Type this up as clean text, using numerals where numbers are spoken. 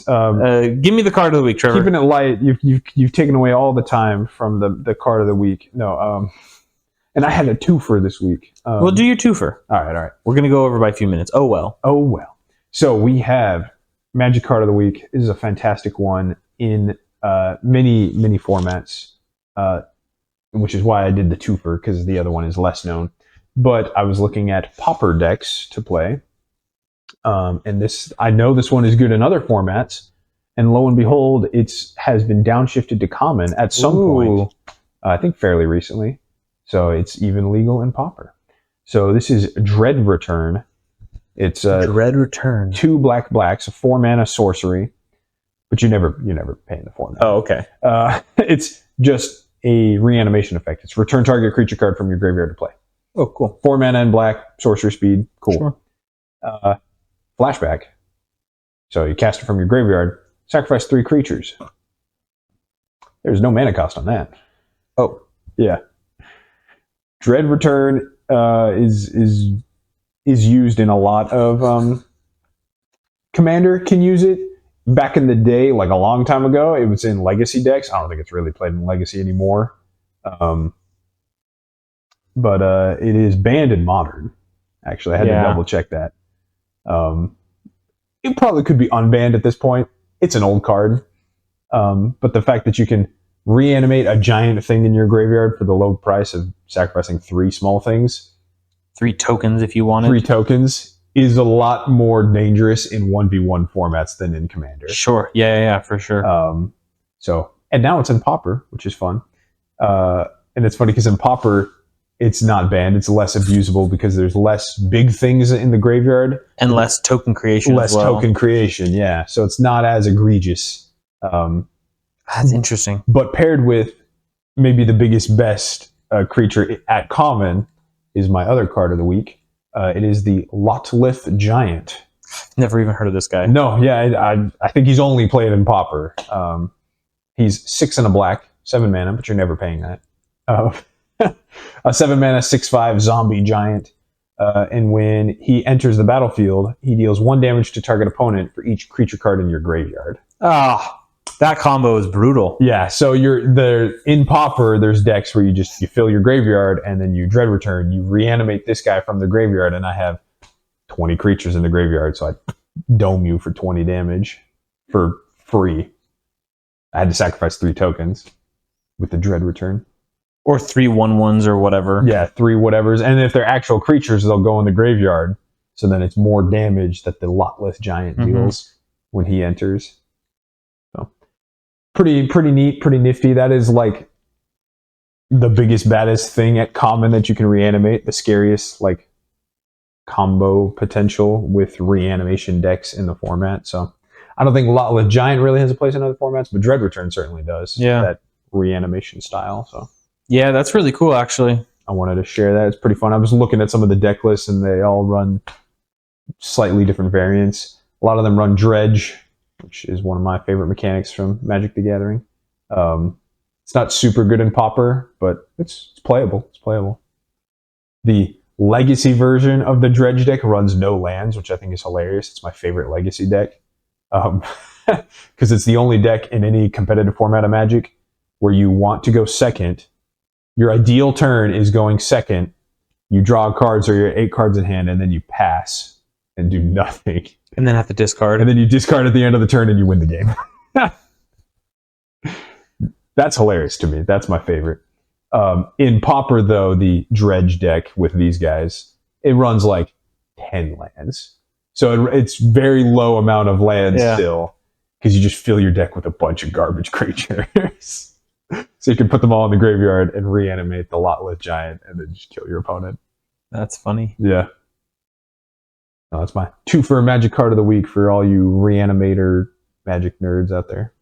Give me the card of the week, Trevor. Keeping it light, you've taken away all the time from the card of the week. No, and I had a twofer this week. We'll do your twofer. All right. We're going to go over by a few minutes. Oh, well. So we have Magic Card of the Week. This is a fantastic one in many formats, which is why I did the twofer, because the other one is less known. But I was looking at Pauper decks to play. And I know this one is good in other formats. And lo and behold, it has been downshifted to common at some point. I think fairly recently. So it's even legal in Pauper. So this is Dread Return. It's Dread Return. 2 blacks, a 4-mana sorcery, but you're never paying the 4 mana. Oh, okay. It's just a reanimation effect. It's return target creature card from your graveyard to play. Oh, cool. 4 mana and black, sorcery speed, cool. Sure. Flashback. So you cast it from your graveyard, sacrifice 3 creatures. There's no mana cost on that. Oh, yeah. Dread Return is used in a lot of Commander can use it. Back in the day, like a long time ago, it was in Legacy decks. I don't think it's really played in Legacy anymore. But it is banned in Modern. Actually, I had to double check that. It probably could be unbanned at this point. It's an old card. But the fact that you can reanimate a giant thing in your graveyard for the low price of sacrificing 3 small things. 3 tokens if you wanted. 3 tokens is a lot more dangerous in 1v1 formats than in Commander. Sure. Yeah, for sure. And now it's in Pauper, which is fun. And it's funny because in Pauper, it's not banned. It's less abusable because there's less big things in the graveyard. And less token creation Less token creation, yeah. So it's not as egregious. That's interesting. But paired with maybe the biggest, best creature at common is my other card of the week. It is the Lotlith Giant. Never even heard of this guy. No, yeah, I think he's only played in Pauper. He's 6 and a black, 7 mana, but you're never paying that. A 7 mana, 6/5 zombie giant. And when he enters the battlefield, he deals 1 damage to target opponent for each creature card in your graveyard. That combo is brutal. Yeah, so in Pauper, there's decks where you fill your graveyard and then you Dread Return, you reanimate this guy from the graveyard, and I have 20 creatures in the graveyard, so I dome you for 20 damage for free. I had to sacrifice 3 tokens with the Dread Return. Or 3 1/1s or whatever. Yeah, 3 whatevers. And if they're actual creatures, they'll go in the graveyard. So then it's more damage that the Lotlith Giant deals when he enters. So pretty neat, pretty nifty. That is like the biggest, baddest thing at common that you can reanimate. The scariest like combo potential with reanimation decks in the format. So I don't think Lotlith Giant really has a place in other formats, but Dread Return certainly does. Yeah. That reanimation style. So yeah, that's really cool, actually. I wanted to share that. It's pretty fun. I was looking at some of the deck lists, and they all run slightly different variants. A lot of them run Dredge, which is one of my favorite mechanics from Magic the Gathering. It's not super good in Pauper, but it's playable. It's playable. The Legacy version of the Dredge deck runs no lands, which I think is hilarious. It's my favorite Legacy deck. Because it's the only deck in any competitive format of Magic where you want to go second. Your ideal turn is going second. You draw cards or your 8 cards in hand, and then you pass and do nothing. And then have to discard. And then you discard at the end of the turn and you win the game. That's hilarious to me. That's my favorite. In Pauper, though, the Dredge deck with these guys, it runs like 10 lands. So it's very low amount of lands still, because you just fill your deck with a bunch of garbage creatures. So you can put them all in the graveyard and reanimate the Lotlith Giant and then just kill your opponent. That's funny. Yeah. That's my 2 for Magic Card of the Week for all you reanimator Magic nerds out there.